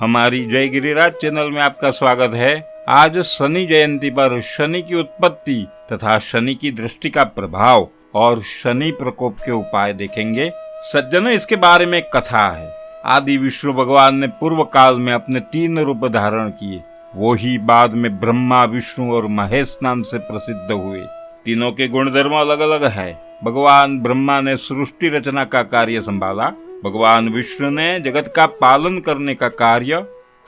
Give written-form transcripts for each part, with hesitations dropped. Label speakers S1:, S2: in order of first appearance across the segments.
S1: हमारी जय गिरिराज चैनल में आपका स्वागत है। आज शनि जयंती पर शनि की उत्पत्ति तथा शनि की दृष्टि का प्रभाव और शनि प्रकोप के उपाय देखेंगे। सज्जनों, इसके बारे में कथा है। आदि विष्णु भगवान ने पूर्व काल में अपने 3 रूप धारण किए। वो ही बाद में ब्रह्मा, विष्णु और महेश नाम से प्रसिद्ध हुए। तीनों के गुणधर्म अलग अलग है। भगवान ब्रह्मा ने सृष्टि रचना का कार्य संभाला, भगवान विष्णु ने जगत का पालन करने का कार्य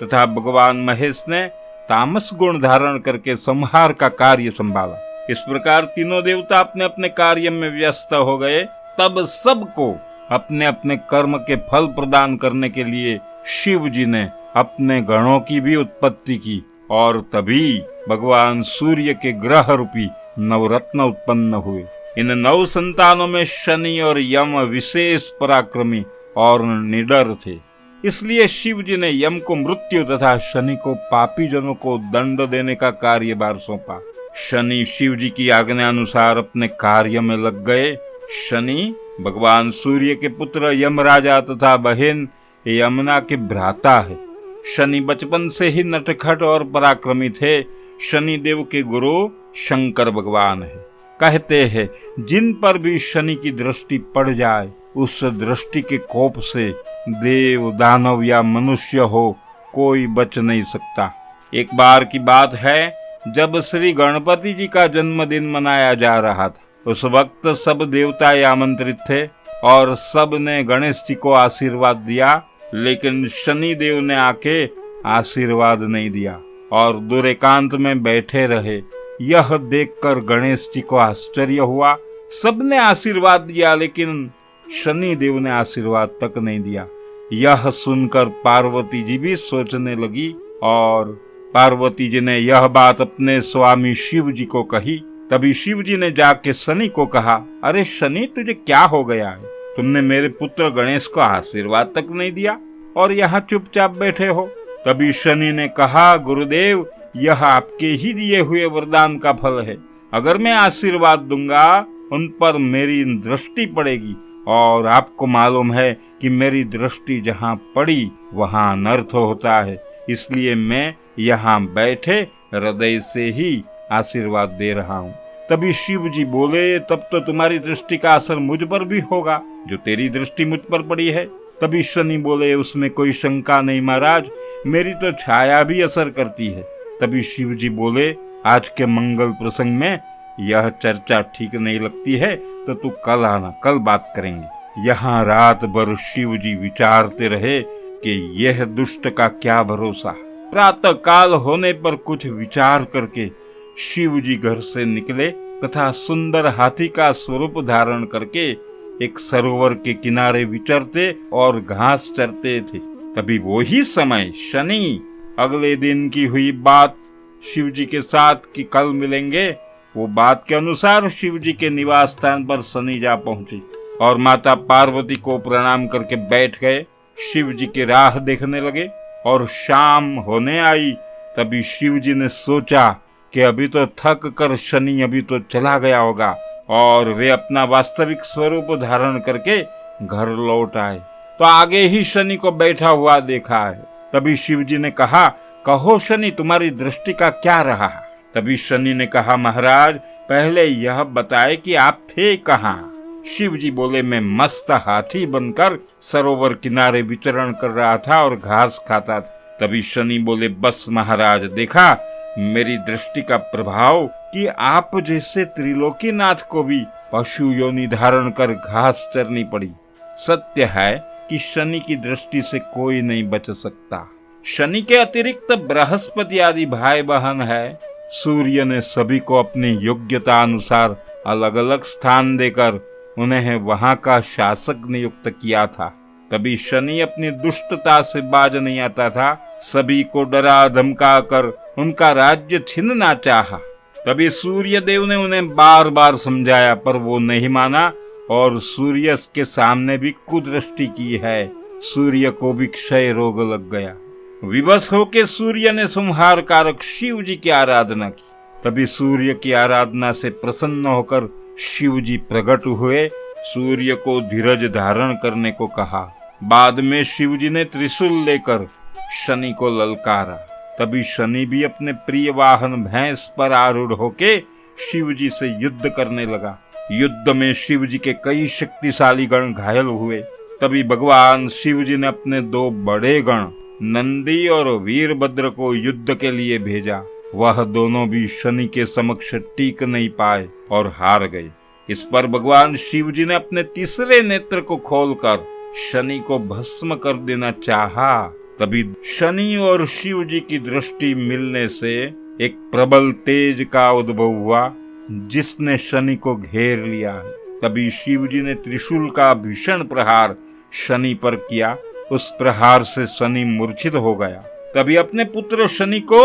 S1: तथा भगवान महेश ने तामस गुण धारण करके संहार का कार्य संभाला। इस प्रकार तीनों देवता अपने अपने कार्य में व्यस्त हो गए। तब सबको अपने अपने कर्म के फल प्रदान करने के लिए शिव जी ने अपने गणों की भी उत्पत्ति की और तभी भगवान सूर्य के ग्रह रूपी नवरत्न उत्पन्न हुए। इन 9 संतानों में शनि और यम विशेष पराक्रमी और निडर थे। इसलिए शिव जी ने यम को मृत्यु तथा शनि को पापी जनों को दंड देने का कार्यभार सौंपा। शनि शिव जी की आज्ञा अनुसार अपने कार्य में लग गए। शनि भगवान सूर्य के पुत्र यमराजा तथा बहन यमुना के भ्राता है। शनि बचपन से ही नटखट और पराक्रमी थे। शनि देव के गुरु शंकर भगवान है। कहते हैं जिन पर भी शनि की दृष्टि पड़ जाए उस दृष्टि के कोप से देव, दानव या मनुष्य हो कोई बच नहीं सकता। एक बार की बात है, जब श्री गणपति जी का जन्मदिन मनाया जा रहा था। उस वक्त सब देवता आमंत्रित थे और सब ने गणेश जी को आशीर्वाद दिया, लेकिन शनि देव ने आके आशीर्वाद नहीं दिया और दूर एकांत में बैठे रहे। यह देखकर गणेश जी को आश्चर्य हुआ। सबने आशीर्वाद दिया लेकिन शनि देव ने आशीर्वाद तक नहीं दिया। यह सुनकर पार्वती जी भी सोचने लगी और पार्वती जी ने यह बात अपने स्वामी शिव जी को कही। तभी शिव जी ने जाके शनि को कहा, अरे शनि, तुझे क्या हो गया है? तुमने मेरे पुत्र गणेश को आशीर्वाद तक नहीं दिया और यहाँ चुपचाप बैठे हो। तभी शनि ने कहा, गुरुदेव, यह आपके ही दिए हुए वरदान का फल है। अगर मैं आशीर्वाद दूंगा उन पर मेरी दृष्टि पड़ेगी और आपको मालूम है कि मेरी दृष्टि जहाँ पड़ी वहाँ अनर्थ होता है। इसलिए मैं यहाँ बैठे हृदय से ही आशीर्वाद दे रहा हूँ। तभी शिव जी बोले, तब तो तुम्हारी दृष्टि का असर मुझ पर भी होगा जो तेरी दृष्टि मुझ पर पड़ी है। तभी शनि बोले, उसमें कोई शंका नहीं महाराज, मेरी तो छाया भी असर करती है। तभी शिव जी बोले, आज के मंगल प्रसंग में यह चर्चा ठीक नहीं लगती है तो तू कल आना, कल बात करेंगे। यहाँ रात भर शिव जी विचारते रहे कि यह दुष्ट का क्या भरोसा। प्रातः काल होने पर कुछ विचार करके शिव जी घर से निकले तथा सुंदर हाथी का स्वरूप धारण करके एक सरोवर के किनारे विचरते और घास चरते थे। तभी वही समय शनि अगले दिन की हुई बात शिव जी के साथ कि कल मिलेंगे, वो बात के अनुसार शिव जी के निवास स्थान पर शनि जा पहुंचे और माता पार्वती को प्रणाम करके बैठ गए। शिव जी की राह देखने लगे और शाम होने आई। तभी शिव जी ने सोचा कि अभी तो थक कर शनि अभी तो चला गया होगा और वे अपना वास्तविक स्वरूप धारण करके घर लौट आए तो आगे ही शनि को बैठा हुआ देखा है। तभी शिव जी ने कहा, कहो शनि, तुम्हारी दृष्टि का क्या रहा? तभी शनि ने कहा, महाराज, पहले यह बताए कि आप थे कहाँ? शिव जी बोले, मैं मस्त हाथी बनकर सरोवर किनारे विचरण कर रहा था और घास खाता था। तभी शनि बोले, बस महाराज, देखा मेरी दृष्टि का प्रभाव कि आप जैसे त्रिलोकीनाथ को भी पशु योनि धारण कर घास चरनी पड़ी। सत्य है कि शनि की दृष्टि से कोई नहीं बच सकता। शनि के अतिरिक्त बृहस्पति आदि भाई बहन है। सूर्य ने सभी को अपनी योग्यता अनुसार अलग अलग स्थान देकर उन्हें वहां का शासक नियुक्त किया था। तभी शनि अपनी दुष्टता से बाज नहीं आता था। सभी को डरा धमका कर उनका राज्य छीनना चाहा। तभी सूर्य देव ने उन्हें बार बार समझाया पर वो नहीं माना और सूर्य के सामने भी कुदृष्टि की है। सूर्य को भी क्षय रोग लग गया। विवश होके सूर्य ने संहार कारक शिव जी की आराधना की। तभी सूर्य की आराधना से प्रसन्न होकर शिव जी प्रकट हुए। सूर्य को धीरज धारण करने को कहा। बाद में शिव जी ने त्रिशूल लेकर शनि को ललकारा। तभी शनि भी अपने प्रिय वाहन भैंस पर आरूढ़ होके शिव जी से युद्ध करने लगा। युद्ध में शिव जी के कई शक्तिशाली गण घायल हुए। तभी भगवान शिव जी ने अपने 2 बड़े गण नंदी और वीरभद्र को युद्ध के लिए भेजा। वह दोनों भी शनि के समक्ष टिक नहीं पाए और हार गए। इस पर भगवान शिव जी ने अपने तीसरे नेत्र को खोलकर शनि को भस्म कर देना चाहा। तभी शनि और शिव जी की दृष्टि मिलने से एक प्रबल तेज का उद्भव हुआ जिसने शनि को घेर लिया। तभी शिव जी ने त्रिशूल का भीषण प्रहार शनि पर किया। उस प्रहार से शनि मूर्छित हो गया। तभी अपने पुत्र शनि को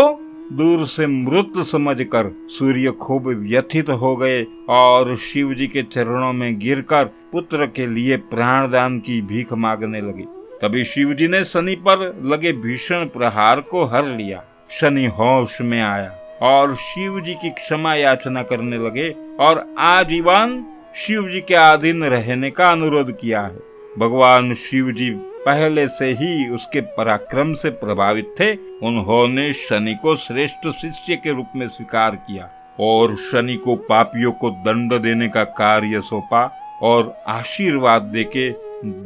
S1: दूर से मृत समझकर सूर्य खूब व्यथित हो गए और शिव जी के चरणों में गिरकर पुत्र के लिए प्राणदान की भीख मांगने लगे। तभी शिव जी ने शनि पर लगे भीषण प्रहार को हर लिया। शनि होश में आया और शिव जी की क्षमा याचना करने लगे और आजीवन शिव जी के अधीन रहने का अनुरोध किया है। भगवान शिव जी पहले से ही उसके पराक्रम से प्रभावित थे। उन्होंने शनि को श्रेष्ठ शिष्य के रूप में स्वीकार किया और शनि को पापियों को दंड देने का कार्य सौंपा और आशीर्वाद देके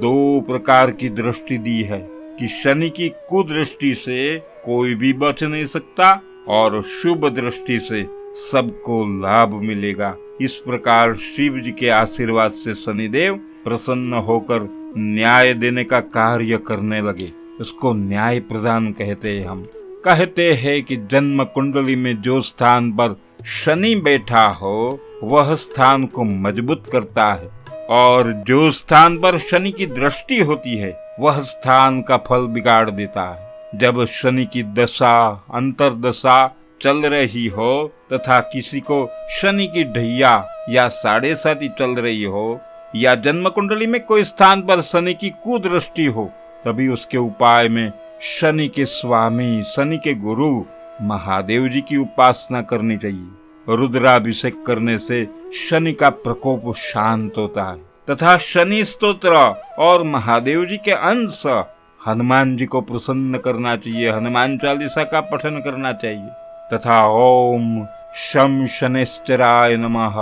S1: 2 प्रकार की दृष्टि दी है कि शनि की कुदृष्टि से कोई भी बच नहीं सकता और शुभ दृष्टि से सबको लाभ मिलेगा। इस प्रकार शिव जी के आशीर्वाद से शनिदेव प्रसन्न होकर न्याय देने का कार्य करने लगे। उसको न्याय प्रदान कहते हैं। हम कहते हैं कि जन्म कुंडली में जो स्थान पर शनि बैठा हो वह स्थान को मजबूत करता है और जो स्थान पर शनि की दृष्टि होती है वह स्थान का फल बिगाड़ देता है। जब शनि की दशा अंतरदशा चल रही हो तथा किसी को शनि की ढैया या 7.5 चल रही हो या जन्म कुंडली में कोई स्थान पर शनि की कुदृष्टि हो, तभी उसके उपाय में शनि के स्वामी, शनि के गुरु महादेव जी की उपासना करनी चाहिए। रुद्राभिषेक करने से शनि का प्रकोप शांत होता है तथा शनि स्तोत्र और महादेव जी के अंश हनुमान जी को प्रसन्न करना चाहिए। हनुमान चालीसा का पठन करना चाहिए तथा ओम शम शनैश्चराय नमः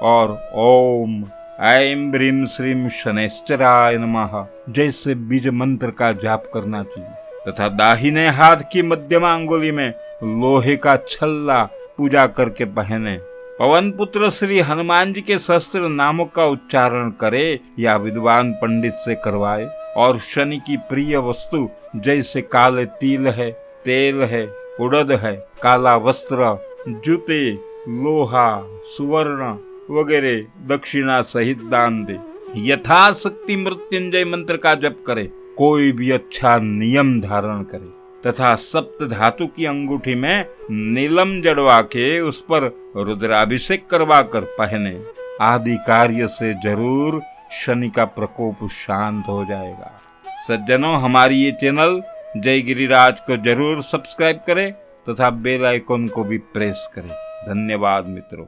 S1: और ओम ऐं ब्रीं श्रीं शनैश्चराय नमः जैसे बीज मंत्र का जाप करना चाहिए तथा दाहिने हाथ की मध्यमा अंगुली में लोहे का छल्ला पूजा करके पहने। पवन पुत्र श्री हनुमान जी के सहस्त्र नामों का उच्चारण करे या विद्वान पंडित से करवाए और शनि की प्रिय वस्तु जैसे काले तिल है, तेल है, उड़द है, काला वस्त्र, जूते, लोहा, सुवर्ण वगैरह दक्षिणा सहित दान दे। यथाशक्ति मृत्युंजय मंत्र का जप करे। कोई भी अच्छा नियम धारण करे तथा सप्त धातु की अंगूठी में नीलम जड़वा के उस पर रुद्राभिषेक करवा कर पहने। आदि कार्य से जरूर शनि का प्रकोप शांत हो जाएगा। सज्जनों, हमारी ये चैनल जय गिरिराज को जरूर सब्सक्राइब करें तथा बेल आइकन को भी प्रेस करें। धन्यवाद मित्रों।